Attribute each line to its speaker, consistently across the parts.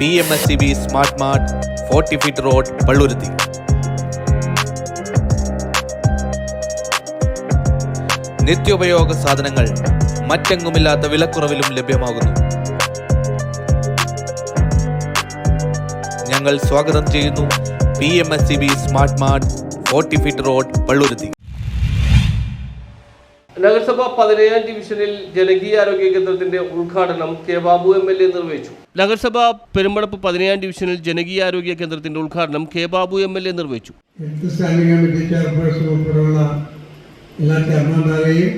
Speaker 1: PMSCB smart mart 40 feet road Palluruthy. നിത്യോപയോഗ സാധനങ്ങൾ മറ്റെങ്ങുമില്ലാത്ത വിലക്കുറവിലും ലഭ്യമാകുന്നു. ഞങ്ങൾ സ്വാഗതം ചെയ്യുന്നു PMSCB smart mart 40 feet road Palluruthy.
Speaker 2: നഗരസഭ 17-ാം ഡിവിഷനിൽ ജനകീയാരോഗ്യ കേന്ദ്രത്തിന്റെ ഉദ്ഘാടനം കെ ബാബു MLA നിർവഹിച്ചു. നഗരസഭ പെരുമ്പടപ്പ് 17-ാം ഡിവിഷനിൽ ജനകീയാരോഗ്യ കേന്ദ്രത്തിന്റെ ഉദ്ഘാടനം കെ ബാബു MLA നിർവഹിച്ചു.
Speaker 3: സ്റ്റാൻഡിംഗ് കമ്മിറ്റി ചെയർപേഴ്സൺ ഉൾപ്പെടെയുള്ള എല്ലാ ചെയർമാൻമാരെയും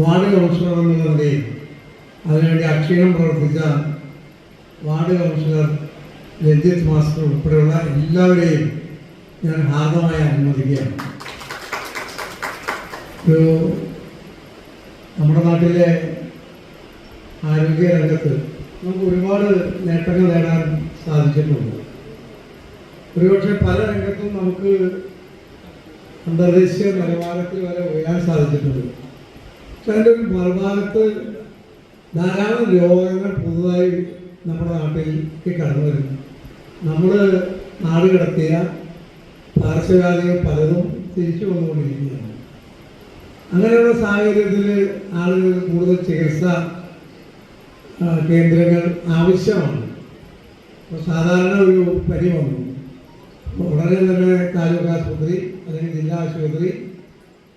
Speaker 3: വാർഡ് കൗൺസിലർ എന്നുള്ളവരെയും അതിനുവേണ്ടി അക്ഷീണം പ്രവർത്തിച്ച വാർഡ് കൗൺസിലർ രഞ്ജിത്ത് മാസ്റ്റർ ഉൾപ്പെടെയുള്ള എല്ലാവരെയും ഞാൻ ഹാർദമായി അനുമോദിക്കുകയാണ്. നമ്മുടെ നാട്ടിലെ ആരോഗ്യ രംഗത്ത് നമുക്ക് ഒരുപാട് നേട്ടങ്ങൾ നേടാൻ സാധിച്ചിട്ടുണ്ട്. ഒരുപക്ഷെ പല രംഗത്തും നമുക്ക് അന്തർദേശീയ നിലവാരത്തിൽ വരെ ഉയരാൻ സാധിച്ചിട്ടുണ്ട്. പക്ഷെ അതിൻ്റെ ഒരു മറുഭാഗത്ത് ധാരാളം രോഗങ്ങൾ പുതുതായി നമ്മുടെ നാട്ടിലേക്ക് കടന്നു വരുന്നു. നമ്മൾ നാട് കടത്തിയ പാർശ്വവ്യാധികൾ പലതും തിരിച്ചു വന്നുകൊണ്ടിരിക്കുകയാണ്. അങ്ങനെയുള്ള സാഹചര്യത്തിൽ ആളുകൾ കൂടുതൽ ചികിത്സാ കേന്ദ്രങ്ങൾ ആവശ്യമാണ്. അപ്പോൾ സാധാരണ ഒരു പനി വന്നു ഉടനെ തന്നെ താലൂക്ക് ആശുപത്രി അല്ലെങ്കിൽ ജില്ലാ ആശുപത്രി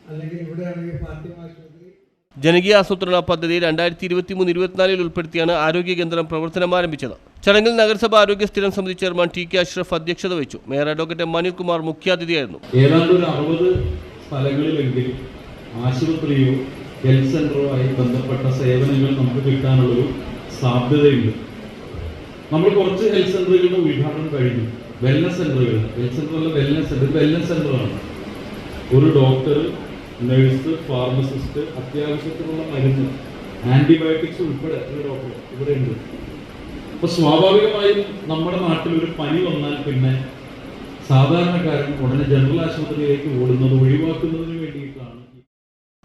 Speaker 3: അല്ലെങ്കിൽ ഇവിടെയാണെങ്കിൽ ഫാത്തിമ ആശുപത്രി.
Speaker 2: ജനകീയ ആസൂത്രണ പദ്ധതി 2023-24 ഉൾപ്പെടുത്തിയാണ് ആരോഗ്യ കേന്ദ്രം പ്രവർത്തനം ആരംഭിച്ചത്. ചടങ്ങിൽ നഗരസഭ ആരോഗ്യ സ്ഥിരം സമിതി ചെയർമാൻ TK അഷ്റഫ് അധ്യക്ഷത വഹിച്ചു. മേയർ അഡ്വക്കേറ്റ് അനിൽകുമാർ മുഖ്യാതിഥിയായിരുന്നു.
Speaker 4: ഏതാണ്ട് 60 സ്ഥലങ്ങളിലെങ്കിലും ആശുപത്രിയോ ഹെൽത്ത് സെൻ്ററോ ആയി ബന്ധപ്പെട്ട സേവനങ്ങൾ നമുക്ക് കിട്ടാനുള്ളൊരു സാധ്യതയുണ്ട്. നമ്മൾ കുറച്ച് ഹെൽത്ത് സെൻ്ററുകളുടെ ഉദ്ഘാടനം കഴിഞ്ഞു. വെൽനസ് സെൻ്ററുകൾ, ഹെൽത്ത് സെൻ്റർ അല്ല, വെൽനസ് സെൻ്ററാണ്. ഒരു ഡോക്ടർ, നഴ്സ്, ഫാർമസിസ്റ്റ്, അത്യാവശ്യത്തിനുള്ള മരുന്ന്, ആൻറ്റിബയോട്ടിക്സ് ഉൾപ്പെടെ ഒരു ഡോക്ടർ ഇവിടെ ഉണ്ട്. അപ്പോൾ സ്വാഭാവികമായും നമ്മുടെ നാട്ടിൽ ഒരു പനി വന്നാൽ പിന്നെ സാധാരണക്കാരൻ ഉടനെ ജനറൽ ആശുപത്രിയിലേക്ക് ഓടുന്നത് ഒഴിവാക്കുന്നതിന് വേണ്ടിയിട്ടാണ്.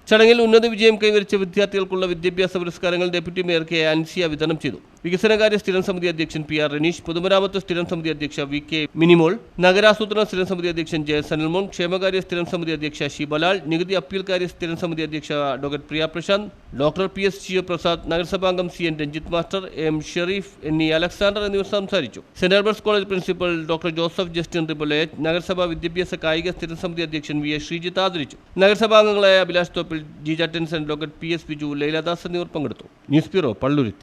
Speaker 2: ചടങ്ങിൽ ഉന്നത വിജയം കൈവരിച്ച വിദ്യാർത്ഥികൾക്കുള്ള വിദ്യാഭ്യാസ പുരസ്കാരങ്ങൾ ഡെപ്യൂട്ടി മേയർ കെ ആൻസിയ വിതരണം ചെയ്തു. വികസനകാര്യ സ്ഥിരം സമിതി അധ്യക്ഷൻ PR റനീഷ്, പൊതുമരാമത്ത് സ്ഥിരം സമിതി അധ്യക്ഷ VK മിനിമോൾ, നഗരാസൂത്രണ സ്ഥിരം സമിതി അധ്യക്ഷൻ J സനിൽമോൻ, ക്ഷേമകാര്യ സ്ഥിരം സമിതി അധ്യക്ഷ ശിബലാൽ, നികുതി അപ്പീൽ കാര്യ സ്ഥിരം സമിതി അധ്യക്ഷ doctor Priya Prashanth, doctor PS Sivaprasad, നഗരസഭാംഗം CN Ranjith master, M Shareef, NE Alexander എന്നിവർ സംസാരിച്ചു. Saint Albert's College principal doctor Joseph Justin റിബലേറ്റ്, നഗരസഭാ വിദ്യാഭ്യാസ കായിക സ്ഥിരം സമിതി അധ്യക്ഷൻ VA ശ്രീജിത്ത് ആദരിച്ചു. നഗരസഭാംഗങ്ങളായ അഭിലാഷ് തോപ്പിൽ, ജീജ ടെൻസൺ, ഡോക്ടർ PS ബിജു, ലൈലാദാസ് എന്നിവർ പങ്കെടുത്തു. News bureau, Palluruthy.